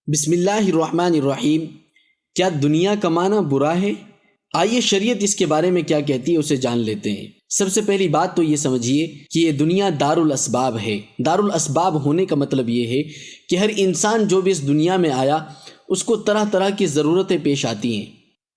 بسم اللہ الرحمن الرحیم۔ کیا دنیا کمانا برا ہے؟ آئیے شریعت اس کے بارے میں کیا کہتی ہے اسے جان لیتے ہیں۔ سب سے پہلی بات تو یہ سمجھیے کہ یہ دنیا دار الاسباب ہے۔ دار الاسباب ہونے کا مطلب یہ ہے کہ ہر انسان جو بھی اس دنیا میں آیا اس کو طرح طرح کی ضرورتیں پیش آتی ہیں۔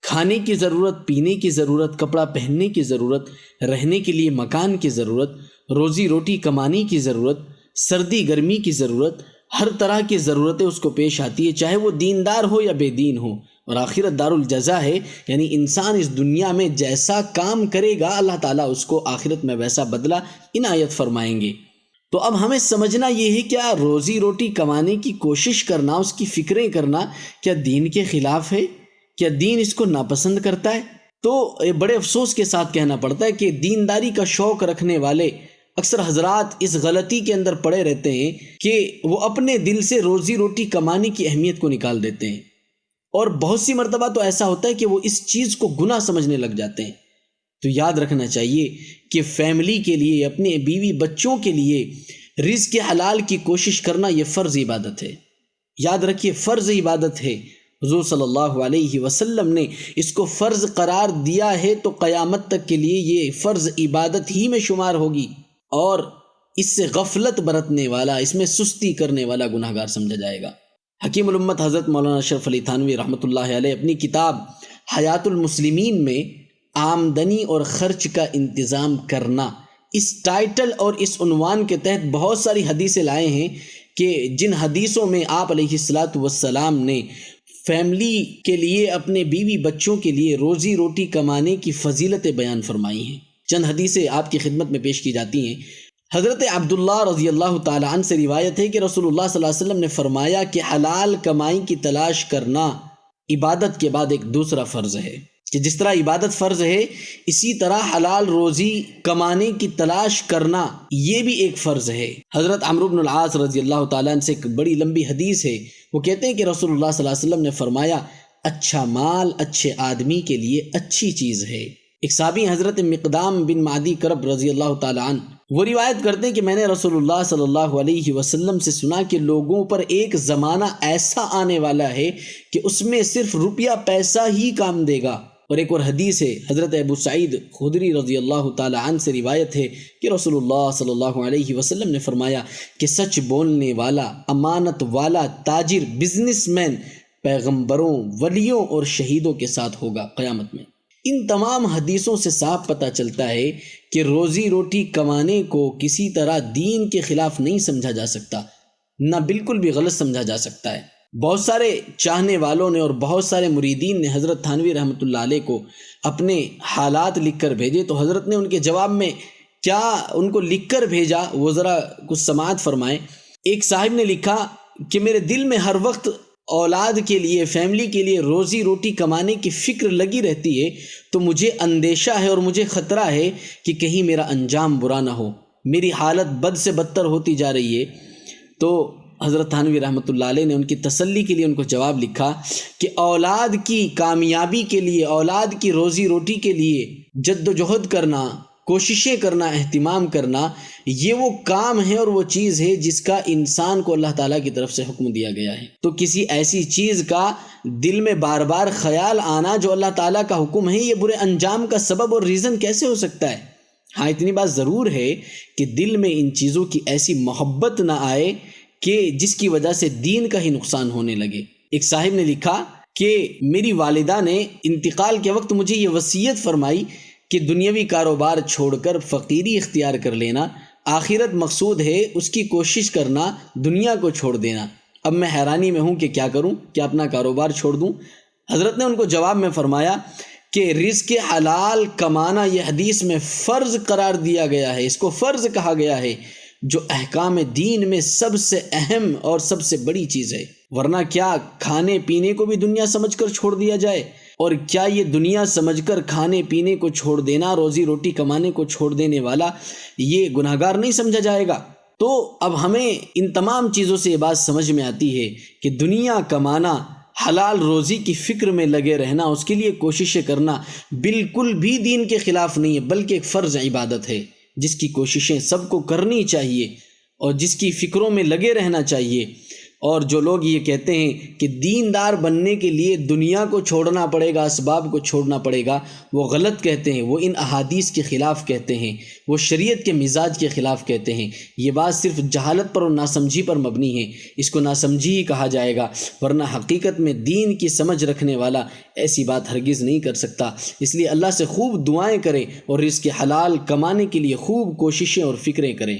کھانے کی ضرورت، پینے کی ضرورت، کپڑا پہننے کی ضرورت، رہنے کے لیے مکان کی ضرورت، روزی روٹی کمانے کی ضرورت، سردی گرمی کی ضرورت، ہر طرح کی ضرورتیں اس کو پیش آتی ہے، چاہے وہ دیندار ہو یا بے دین ہو۔ اور آخرت دار الجزا ہے، یعنی انسان اس دنیا میں جیسا کام کرے گا اللہ تعالیٰ اس کو آخرت میں ویسا بدلہ عنایت فرمائیں گے۔ تو اب ہمیں سمجھنا یہ ہے کیا روزی روٹی کمانے کی کوشش کرنا، اس کی فکریں کرنا کیا دین کے خلاف ہے؟ کیا دین اس کو ناپسند کرتا ہے؟ تو بڑے افسوس کے ساتھ کہنا پڑتا ہے کہ دینداری کا شوق رکھنے والے اکثر حضرات اس غلطی کے اندر پڑے رہتے ہیں کہ وہ اپنے دل سے روزی روٹی کمانے کی اہمیت کو نکال دیتے ہیں، اور بہت سی مرتبہ تو ایسا ہوتا ہے کہ وہ اس چیز کو گناہ سمجھنے لگ جاتے ہیں۔ تو یاد رکھنا چاہیے کہ فیملی کے لیے، اپنے بیوی بچوں کے لیے رزق حلال کی کوشش کرنا یہ فرض عبادت ہے۔ یاد رکھیے، فرض عبادت ہے۔ حضور صلی اللہ علیہ وسلم نے اس کو فرض قرار دیا ہے تو قیامت تک کے لیے یہ فرض عبادت ہی میں شمار ہوگی، اور اس سے غفلت برتنے والا، اس میں سستی کرنے والا گناہگار سمجھا جائے گا۔ حکیم الامت حضرت مولانا اشرف علی تھانوی رحمۃ اللہ علیہ اپنی کتاب حیات المسلمین میں آمدنی اور خرچ کا انتظام کرنا، اس ٹائٹل اور اس عنوان کے تحت بہت ساری حدیثیں لائے ہیں کہ جن حدیثوں میں آپ علیہ الصلاۃ والسلام نے فیملی کے لیے، اپنے بیوی بچوں کے لیے روزی روٹی کمانے کی فضیلتیں بیان فرمائی ہیں۔ چند حدیثیں آپ کی خدمت میں پیش کی جاتی ہیں۔ حضرت عبداللہ رضی اللہ تعالی عنہ سے روایت ہے کہ رسول اللہ صلی اللہ علیہ وسلم نے فرمایا کہ حلال کمائی کی تلاش کرنا عبادت کے بعد ایک دوسرا فرض ہے، کہ جس طرح عبادت فرض ہے اسی طرح حلال روزی کمانے کی تلاش کرنا یہ بھی ایک فرض ہے۔ حضرت عمرو بن العاص رضی اللہ تعالیٰ عنہ سے ایک بڑی لمبی حدیث ہے، وہ کہتے ہیں کہ رسول اللہ صلی اللہ علیہ وسلم نے فرمایا اچھا مال اچھے آدمی کے لیے اچھی چیز ہے۔ ایک صحابی حضرت مقدام بن معدی کرب رضی اللہ تعالیٰ عنہ وہ روایت کرتے ہیں کہ میں نے رسول اللہ صلی اللہ علیہ وسلم سے سنا کہ لوگوں پر ایک زمانہ ایسا آنے والا ہے کہ اس میں صرف روپیہ پیسہ ہی کام دے گا۔ اور ایک اور حدیث ہے، حضرت ابو سعید خدری رضی اللہ تعالی عنہ سے روایت ہے کہ رسول اللہ صلی اللہ علیہ وسلم نے فرمایا کہ سچ بولنے والا، امانت والا، تاجر، بزنس مین پیغمبروں، ولیوں اور شہیدوں کے ساتھ ہوگا قیامت میں۔ ان تمام حدیثوں سے صاف پتہ چلتا ہے کہ روزی روٹی کمانے کو کسی طرح دین کے خلاف نہیں سمجھا جا سکتا، نہ بالکل بھی غلط سمجھا جا سکتا ہے۔ بہت سارے چاہنے والوں نے اور بہت سارے مریدین نے حضرت تھانوی رحمۃ اللہ علیہ کو اپنے حالات لکھ کر بھیجے، تو حضرت نے ان کے جواب میں کیا ان کو لکھ کر بھیجا وہ ذرا کچھ سماعت فرمائیں۔ ایک صاحب نے لکھا کہ میرے دل میں ہر وقت اولاد کے لیے، فیملی کے لیے روزی روٹی کمانے کی فکر لگی رہتی ہے، تو مجھے اندیشہ ہے اور مجھے خطرہ ہے کہ کہیں میرا انجام برا نہ ہو، میری حالت بد سے بدتر ہوتی جا رہی ہے۔ تو حضرت تھانوی رحمۃ اللہ علیہ نے ان کی تسلی کے لیے ان کو جواب لکھا کہ اولاد کی کامیابی کے لیے، اولاد کی روزی روٹی کے لیے جد و جہد کرنا، کوششیں کرنا، اہتمام کرنا، یہ وہ کام ہے اور وہ چیز ہے جس کا انسان کو اللہ تعالیٰ کی طرف سے حکم دیا گیا ہے۔ تو کسی ایسی چیز کا دل میں بار بار خیال آنا جو اللہ تعالیٰ کا حکم ہے، یہ برے انجام کا سبب اور ریزن کیسے ہو سکتا ہے؟ ہاں، اتنی بات ضرور ہے کہ دل میں ان چیزوں کی ایسی محبت نہ آئے کہ جس کی وجہ سے دین کا ہی نقصان ہونے لگے۔ ایک صاحب نے لکھا کہ میری والدہ نے انتقال کے وقت مجھے یہ وصیت فرمائی کہ دنیاوی کاروبار چھوڑ کر فقیری اختیار کر لینا، آخرت مقصود ہے، اس کی کوشش کرنا، دنیا کو چھوڑ دینا۔ اب میں حیرانی میں ہوں کہ کیا کروں، کیا اپنا کاروبار چھوڑ دوں؟ حضرت نے ان کو جواب میں فرمایا کہ رزق حلال کمانا یہ حدیث میں فرض قرار دیا گیا ہے، اس کو فرض کہا گیا ہے، جو احکام دین میں سب سے اہم اور سب سے بڑی چیز ہے۔ ورنہ کیا کھانے پینے کو بھی دنیا سمجھ کر چھوڑ دیا جائے؟ اور کیا یہ دنیا سمجھ کر کھانے پینے کو چھوڑ دینا، روزی روٹی کمانے کو چھوڑ دینے والا یہ گناہگار نہیں سمجھا جائے گا؟ تو اب ہمیں ان تمام چیزوں سے یہ بات سمجھ میں آتی ہے کہ دنیا کمانا، حلال روزی کی فکر میں لگے رہنا، اس کے لیے کوششیں کرنا بالکل بھی دین کے خلاف نہیں ہے، بلکہ ایک فرض عبادت ہے جس کی کوششیں سب کو کرنی چاہیے اور جس کی فکروں میں لگے رہنا چاہیے۔ اور جو لوگ یہ کہتے ہیں کہ دیندار بننے کے لیے دنیا کو چھوڑنا پڑے گا، اسباب کو چھوڑنا پڑے گا، وہ غلط کہتے ہیں، وہ ان احادیث کے خلاف کہتے ہیں، وہ شریعت کے مزاج کے خلاف کہتے ہیں۔ یہ بات صرف جہالت پر اور ناسمجھی پر مبنی ہے، اس کو ناسمجھی ہی کہا جائے گا، ورنہ حقیقت میں دین کی سمجھ رکھنے والا ایسی بات ہرگز نہیں کر سکتا۔ اس لیے اللہ سے خوب دعائیں کریں اور رزق حلال کمانے کے لیے خوب کوششیں اور فکریں کریں۔